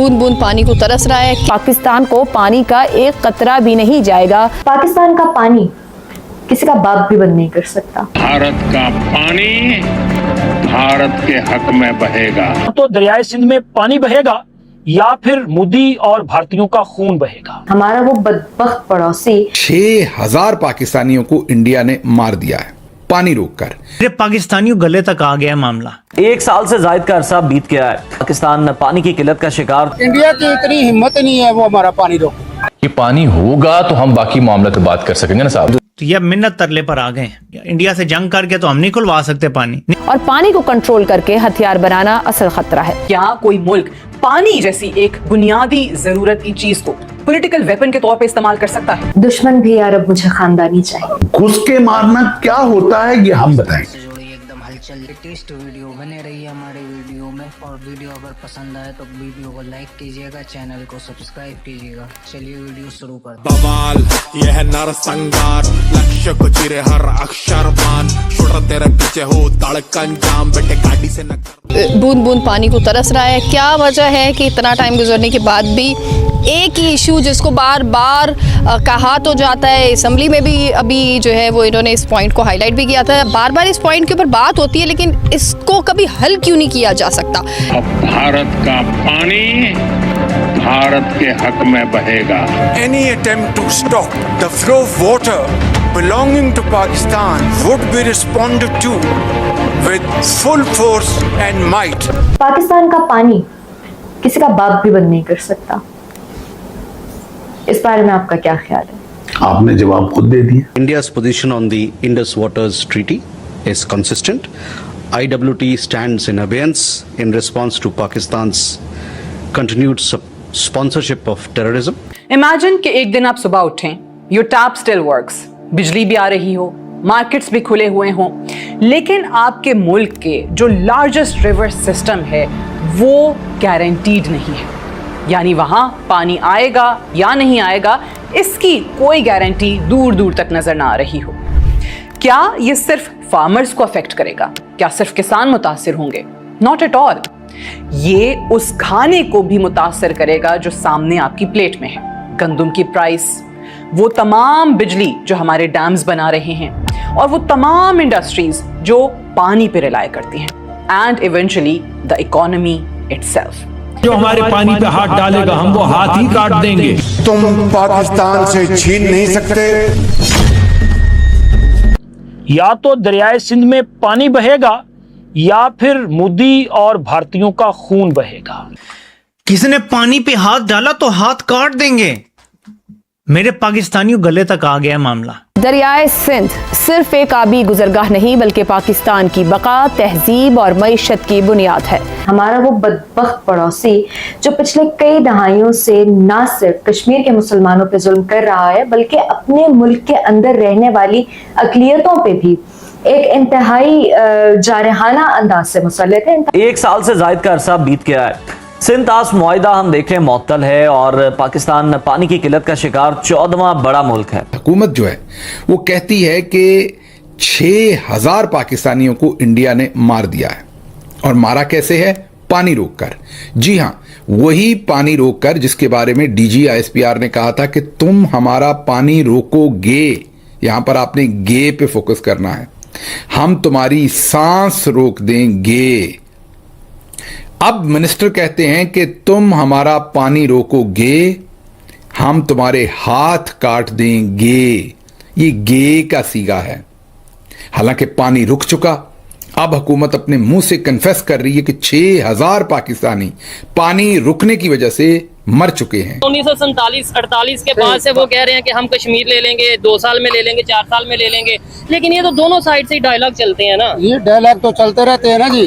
बूंद बूंद पानी को तरस रहा है। पाकिस्तान को पानी का एक कतरा भी नहीं जाएगा। पाकिस्तान का पानी किसी का बाप भी बंद नहीं कर सकता। भारत का पानी भारत के हक में बहेगा। तो दरियाए सिंध में पानी बहेगा या फिर मोदी और भारतीयों का खून बहेगा। हमारा वो बदबख्त पड़ोसी 6000 पाकिस्तानियों को इंडिया ने मार दिया है पानी रोककर। पाकिस्तानियों गले तक आ गया मामला। 1 साल से ज्यादा का अरसा बीत गया है। पाकिस्तान पानी की किल्लत का शिकार। इंडिया की इतनी हिम्मत नहीं है वो हमारा पानी रोके। ये पानी होगा तो हम बाकी मामले पे बात कर सकेंगे ना साहब। तो ये मिन्नत तरले पर आ गए। इंडिया से जंग करके तो हम नहीं खुलवा सकते पानी। और पानी को कंट्रोल करके हथियार बनाना असल खतरा है। क्या कोई मुल्क पानी जैसी एक बुनियादी जरूरत की चीज को पॉलिटिकल वेपन के तौर पे इस्तेमाल कर सकता है? दुश्मन भी यार अब मुझे खानदानी चाहिए। घुस के मारना क्या होता है ये हम बताएं। एकदम हलचल लेटेस्ट वीडियो बने रही हमारे वीडियो में, और वीडियो अगर पसंद आए तो वीडियो को लाइक कीजिएगा, चैनल को सब्सक्राइब कीजिएगा। चलिए वीडियो शुरू करते हैं। बवाल यह नरसंहार, लक्ष्य को चिरे हर अक्षर मान, छुड़ तेरे पीछे हो धड़कन जाम, बेटे गाड़ी से न बूंद बूंद पानी को तरस रहा है। क्या वजह है कि इतना टाइम गुजरने के बाद भी एक ही इशू जिसको बार बार कहा तो जाता है, असेंबली में भी अभी जो है वो इन्होंने इस पॉइंट को हाईलाइट भी किया था, बार बार इस पॉइंट के ऊपर बात होती है, लेकिन इसको कभी हल क्यों नहीं किया जा सकता? अब भारत का पानी भारत के हक में बहेगा। Any attempt to stop the flow of water belonging to Pakistan would be responded to with full force and might. Pakistan का पानी किसी का बाप भी बंद नहीं कर सकता। इस बारे में आपका क्या ख्याल है? आपने जवाब खुद दे दिया। India's position on the Indus Waters Treaty is consistent. IWT stands in abeyance in response to Pakistan's continued sponsorship of terrorism. Imagine कि एक दिन आप सुबह उठें, योर टैप स्टिल वर्क्स, बिजली भी आ रही हो, मार्केट्स भी खुले हुए हों, लेकिन आपके मुल्क के जो लार्जेस्ट रिवर सिस्टम है वो गारंटीड नहीं है। यानी वहां पानी आएगा या नहीं आएगा इसकी कोई गारंटी दूर दूर तक नजर ना आ रही हो। क्या ये सिर्फ फार्मर्स को अफेक्ट करेगा? क्या सिर्फ किसान मुतासिर होंगे? Not at all. ये उस खाने को भी मुतासिर करेगा जो सामने आपकी प्लेट में है। गंदम की प्राइस, वो तमाम बिजली जो हमारे डैम्स बना रहे हैं, और वो तमाम इंडस्ट्रीज जो पानी पे रिलाय करती हैं, and eventually the economy itself. जो हमारे पानी पे हाथ डालेगा हम वो हाथ ही काट देंगे। तुम पाकिस्तान से छीन नहीं सकते। या तो दरियाए सिंध में पानी बहेगा या फिर मोदी और भारतीयों का खून बहेगा। किसी ने पानी पे हाथ डाला तो हाथ काट देंगे। मेरे पाकिस्तानियों गले तक आ गया मामला। दरियाए सिंध सिर्फ एक आबी गुजरगाह नहीं बल्कि पाकिस्तान की बका, तहजीब और मईशत की बुनियाद है। हमारा वो बदबख्त पड़ोसी जो पिछले कई दहाइयों से न सिर्फ कश्मीर के मुसलमानों पे जुल्म कर रहा है बल्कि अपने मुल्क के अंदर रहने वाली अकलियतों पे भी एक इंतहाई जारहाना अंदाज से मुसल्लत है। 1 साल से ज्यादा का अरसा बीत गया है। सिंध तास मुआहिदा हम देखें मुअत्तल है और पाकिस्तान पानी की किल्लत का शिकार 14वां बड़ा मुल्क है। हुकूमत जो है वो कहती है कि 6000 पाकिस्तानियों को इंडिया ने मार दिया है, और मारा कैसे है? पानी रोककर। जी हां, वही पानी रोककर जिसके बारे में डीजी आईएसपीआर ने कहा था कि तुम हमारा पानी रोकोगे। यहां पर आपने गे पे फोकस करना है। हम तुम्हारी सांस रोक देंगे। अब मिनिस्टर कहते हैं कि तुम हमारा पानी रोकोगे, हम तुम्हारे हाथ काट देंगे। ये गे का सीगा है। हालांकि पानी रुक चुका। अब हुकूमत अपने मुंह से कन्फेस कर रही है कि 6000 पाकिस्तानी पानी रुकने की वजह से मर चुके हैं। 1947-48 के बाद से वो कह रहे हैं कि हम कश्मीर ले लेंगे, 2 साल में ले लेंगे, 4 साल में ले लेंगे, लेकिन ये तो दोनों साइड से डायलॉग चलते हैं ना। ये डायलॉग तो चलते रहते हैं ना जी,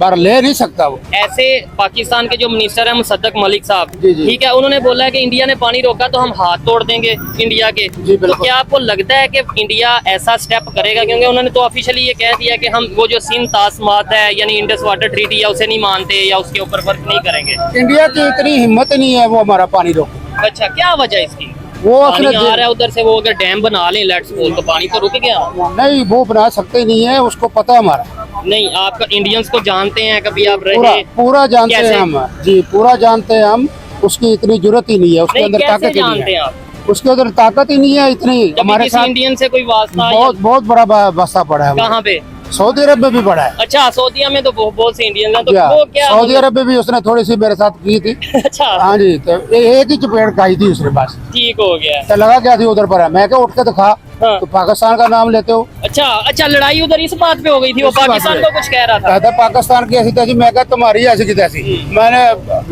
पर ले नहीं सकता वो। ऐसे पाकिस्तान के जो मिनिस्टर हैं मुसद्दक मलिक साहब, ठीक है, उन्होंने बोला है कि इंडिया ने पानी रोका तो हम हाथ तोड़ देंगे इंडिया के। तो क्या आपको लगता है कि इंडिया ऐसा स्टेप करेगा? क्योंकि उन्होंने तो ऑफिशियली ये कह दिया कि हम वो जो सिंध तासमात है यानी इंडस वाटर ट्रीटी है उसे नहीं मानते या उसके ऊपर वर्क नहीं करेंगे। इंडिया की इतनी हिम्मत नहीं है वो हमारा पानी रोके। अच्छा, क्या वजह इसकी? वो पानी अपने आ रहा है उधर से, वो अगर डैम बना लें लेट्स सपोज तो पानी तो रुक गया। नहीं, वो बना सकते नहीं है, उसको पता है हमारा। नहीं, आप इंडियंस को जानते हैं, कभी आप पूरा रहे? पूरा जानते कैसे? हैं हम जी, पूरा जानते हैं हम। उसकी इतनी जरूरत ही नहीं है, उसके नहीं, अंदर कैसे ताकत ही नहीं जानते हैं है, आप? उसके अंदर ताकत ही नहीं है इतनी। कभी हमारे किसी साथ इंडियन से कोई वास्ता? बहुत बड़ा बस्ता पड़ा है। कहाँ पे? सऊदी अरब में भी पड़ा है। अच्छा, सऊदीया में तो बहुत से इंडियन हैं, तो क्या? वो क्या सऊदी अरब में भी उसने थोड़ी सी मेरे साथ की थी। अच्छा, हाँ जी, तो एक ही चपेट खाई थी उसने बस। ठीक हो गया। तो लगा क्या थी उधर पर है, मैं क्या उठ के तो खा। तो पाकिस्तान का नाम लेते हो। अच्छा, लड़ाई उधर इस बात पे हो गई थी, वो पाकिस्तान को कुछ कह रहा था। कहता पाकिस्तान की ऐसी तैसी, मैं क्या तुम्हारी ऐसी की तैसी। मैंने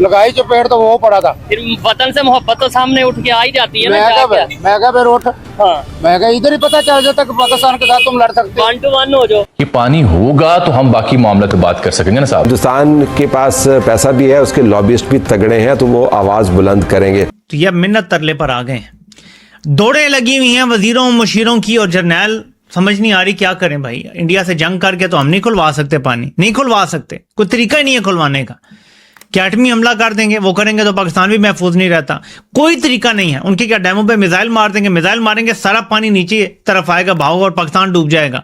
लगाई चपेट तो वो पड़ा था। फिर वतन से मोहब्बत तो सामने उठ के आ ही जाती है ना। मैं क्या फिर उठ, मैं क्या इधर ही पता चल जाता कि पाकिस्तान के साथ तुम लड़ सकते हो। 1 to 1 हो जाओ। ये पानी होगा तो हम बाकी मामले पे बात कर सकेंगे ना साहब। हिंदुस्तान के पास पैसा भी है, उसके लॉबिस्ट भी तगड़े हैं, तो वो आवाज बुलंद करेंगे। तो ये मिन्नत तरले पर आ गए। दौड़े लगी हुई हैं वजीरों मुशीरों की, और जर्नैल समझ नहीं आ रही क्या करें भाई। इंडिया से जंग करके तो हम नहीं खुलवा सकते, पानी नहीं खुलवा सकते, कोई तरीका ही नहीं है खुलवाने का। क्या एटमी हमला कर देंगे, वो करेंगे तो पाकिस्तान भी महफूज नहीं रहता, कोई तरीका नहीं है। उनके क्या डैमों पे मिसाइल मार देंगे, मिसाइल मारेंगे, सारा पानी नीचे तरफ आएगा, भागोगा और पाकिस्तान डूब जाएगा।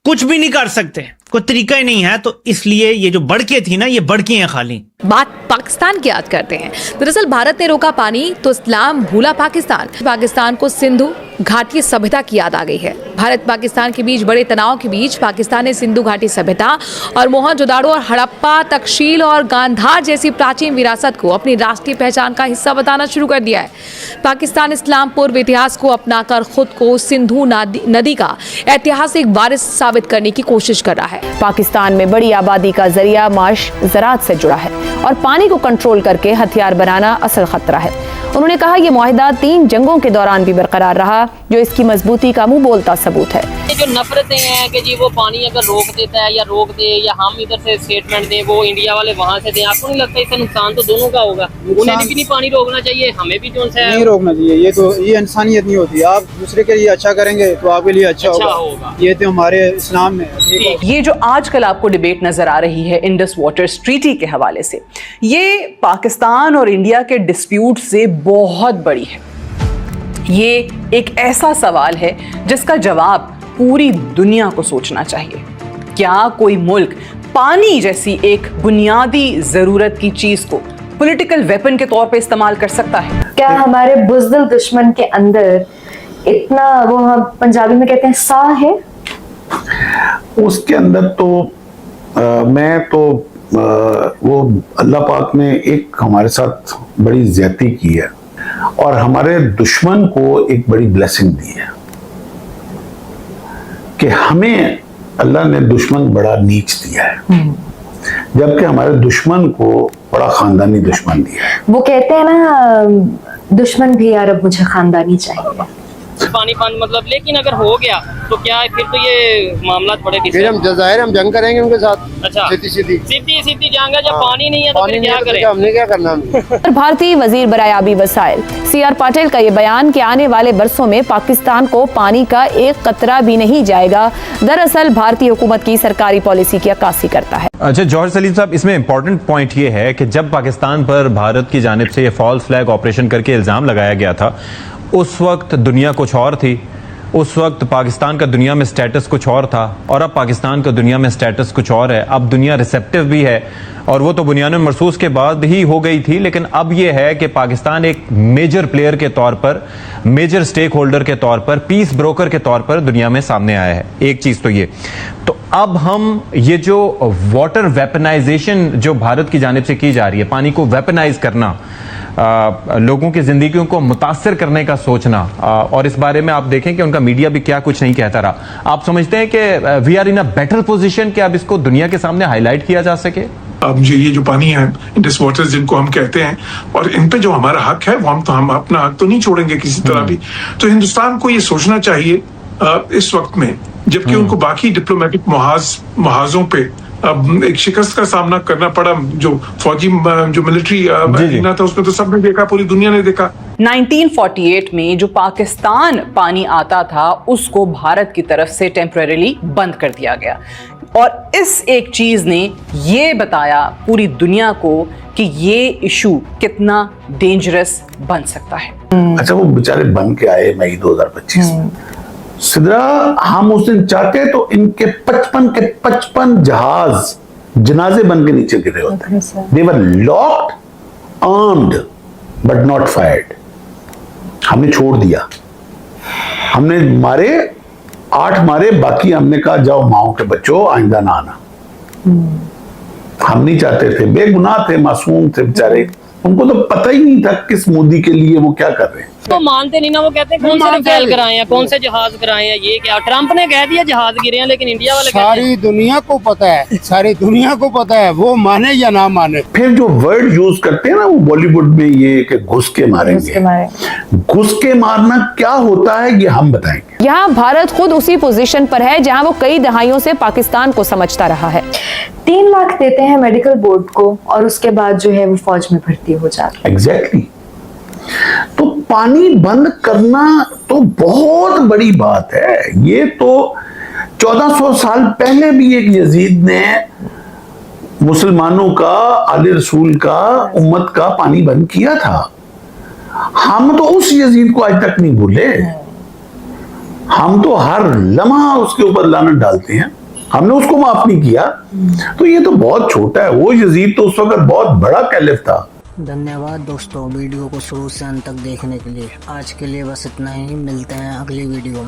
कुछ भी नहीं कर सकते, कोई तरीका ही नहीं है। तो इसलिए ये जो बढ़के थी ना, ये बढ़की हैं खाली। बात पाकिस्तान की याद करते हैं। दरअसल भारत ने रोका पानी तो इस्लाम भूला पाकिस्तान। पाकिस्तान को सिंधु घाटी सभ्यता की याद आ गई है। भारत पाकिस्तान के बीच बड़े तनाव के बीच पाकिस्तान ने सिंधु घाटी सभ्यता और मोहनजोदाड़ो और हड़प्पा, तक्षशिला और गांधार जैसी प्राचीन विरासत को अपनी राष्ट्रीय पहचान का हिस्सा बताना शुरू कर दिया है। पाकिस्तान इस्लाम पूर्व इतिहास को अपनाकर खुद को सिंधु नदी का ऐतिहासिक वारिस साबित करने की कोशिश कर रहा है। पाकिस्तान में बड़ी आबादी का जरिया माश ज़राअत से जुड़ा है और पानी को कंट्रोल करके हथियार बनाना असल खतरा है। उन्होंने कहा यह मुआहिदा 3 जंगों के दौरान भी बरकरार रहा, जो इसकी मजबूती का मुंह बोलता सबूत है। ये जो नफरतें हैं कि जी वो पानी अगर रोक देता है या रोक दे, या हम इधर से स्टेटमेंट दें, वो इंडिया वाले वहाँ से दें, आपको नहीं लगता इससे नुकसान तो दोनों का होगा? उन्हें भी नहीं पानी रोकना चाहिए, हमें भी जो है नहीं रोकना चाहिए। ये तो ये इंसानियत नहीं होती। आप दूसरे के लिए अच्छा करेंगे तो आपके लिए अच्छा होगा। ये तो हमारे इस्लाम में है। ये जो आजकल आपको डिबेट नजर आ रही है इंडस वाटर्स ट्रीटी के हवाले से, ये पाकिस्तान और इंडिया के डिस्प्यूट से बहुत बड़ी है। ये एक ऐसा सवाल है जिसका जवाब पूरी दुनिया को सोचना चाहिए। क्या कोई मुल्क पानी जैसी एक बुनियादी जरूरत की चीज को पॉलिटिकल वेपन के तौर पे इस्तेमाल कर सकता है? क्या हमारे बुज़दिल दुश्मन के अंदर इतना, वो हम पंजाबी में कहते हैं, सा है? उसके अंदर तो मैं तो वो अल्लाह पाक ने एक हमारे साथ बड़ी ज्यादती की है और हमारे दुश्मन को एक बड़ी ब्लेसिंग दी है कि हमें अल्लाह ने दुश्मन बड़ा नीच दिया है, जबकि हमारे दुश्मन को बड़ा खानदानी दुश्मन दिया है। वो कहते हैं ना, दुश्मन भी यार अब मुझे खानदानी चाहिए। पानी मतलब, लेकिन अगर हो गया तो क्या है फिर? तो ये मामला बड़े फिर हम जाहिर हम जंग करेंगे उनके साथ। अच्छा, सीधी जंग है। जब पानी नहीं है तो फिर क्या करें? हमने क्या करना? भारतीय वजीर बरायाबी वसाइल CR पाटिल का ये बयान कि आने वाले बरसों में पाकिस्तान को पानी का एक कतरा भी नहीं जाएगा, दरअसल भारतीय हुकूमत की सरकारी पॉलिसी की अक्कासी करता है। अच्छा जौहर सलीम साहब, इसमें इंपॉर्टेंट पॉइंट ये है कि जब पाकिस्तान पर भारत की जानिब से ये फॉल्स फ्लैग ऑपरेशन करके इल्जाम लगाया गया था, उस वक्त दुनिया कुछ और थी। उस वक्त पाकिस्तान का दुनिया में स्टेटस कुछ और था और अब पाकिस्तान का दुनिया में स्टेटस कुछ और है। अब दुनिया रिसेप्टिव भी है और वो तो बुनियाद मरसूस के बाद ही हो गई थी, लेकिन अब ये है कि पाकिस्तान एक मेजर प्लेयर के तौर पर, मेजर स्टेक होल्डर के तौर पर, पीस ब्रोकर के तौर पर दुनिया में सामने आया है। एक चीज तो ये, तो अब हम ये जो वाटर वेपनाइजेशन जो भारत की जानिब से की जा रही है, पानी को वेपनाइज करना, लोगों की जिंदगियों को मुतासर करने का सोचना, और इस बारे में आप देखें कि उनका मीडिया भी क्या कुछ नहीं कहता रहा। आप समझते हैं कि we are in a better position कि अब इसको दुनिया के सामने हाईलाइट किया जा सके? अब ये जो पानी है, इंडस वाटर्स जिनको हम कहते हैं, और इन पे जो हमारा हक है वो हम अपना हक तो नहीं छोड़ेंगे किसी तरह भी। तो हिंदुस्तान को ये सोचना चाहिए इस वक्त में, जबकि उनको बाकी डिप्लोमेटिक महाजों पे अब एक शिकस्त का सामना करना पड़ा। जो फौजी जो मिलिट्री अरीना था उसमें तो सबने देखा, पूरी दुनिया ने देखा। 1948 में जो पाकिस्तान पानी आता था उसको भारत की तरफ से टेम्परेरीली बंद कर दिया गया, और इस एक चीज ने ये बताया पूरी दुनिया को कि ये इशू कितना डेंजरस बन सकता है। अच्छा वो बेचारे बन के आए मई 2025 में। सिदरा हम उस दिन चाहते तो इनके 55 जहाज जनाजे बन के नीचे गिरे होते। They were locked, armed but not fired. हमने छोड़ दिया, हमने मारे 8 मारे, बाकी हमने कहा जाओ माओ के बच्चों आइंदा ना आना। हम नहीं चाहते थे, बेगुनाह थे, मासूम थे बेचारे, उनको तो पता ही नहीं था किस मोदी के लिए वो क्या कर रहे हैं। तो मानते नहीं ना, वो कहते हैं कौन से रफेल कराए हैं, कौन से जहाज कराए हैं, ये क्या। ट्रंप ने कह दिया जहाज गिरे हैं, लेकिन इंडिया वाले सारी दुनिया को पता है, सारी दुनिया को पता है, वो माने या ना माने। फिर जो वर्ड यूज करते हैं ना वो बॉलीवुड में, ये कि घुस के मारेंगे, घुस के मारना क्या होता है ये हम बताएंगे। यहाँ भारत खुद उसी पोजीशन पर है जहाँ वो कई दहाइयों से पाकिस्तान को समझता रहा है। 3 लाख देते हैं मेडिकल बोर्ड को और उसके बाद जो है वो फौज में भर्ती हो जाता है। एग्जैक्टली। तो पानी बंद करना तो बहुत बड़ी बात है। ये तो 1400 साल पहले भी एक यजीद ने मुसलमानों का, आले रसूल का, उम्मत का पानी बंद किया था। हम तो उस यजीद को आज तक नहीं भूले। हम तो हर लम्हा उसके ऊपर लानत डालते हैं, हमने उसको माफ नहीं किया। तो ये तो बहुत छोटा है, वो यजीद तो उस वक्त बहुत बड़ा कैलिफ था। धन्यवाद दोस्तों वीडियो को शुरू से अंत तक देखने के लिए। आज के लिए बस इतना ही, मिलते हैं अगली वीडियो में।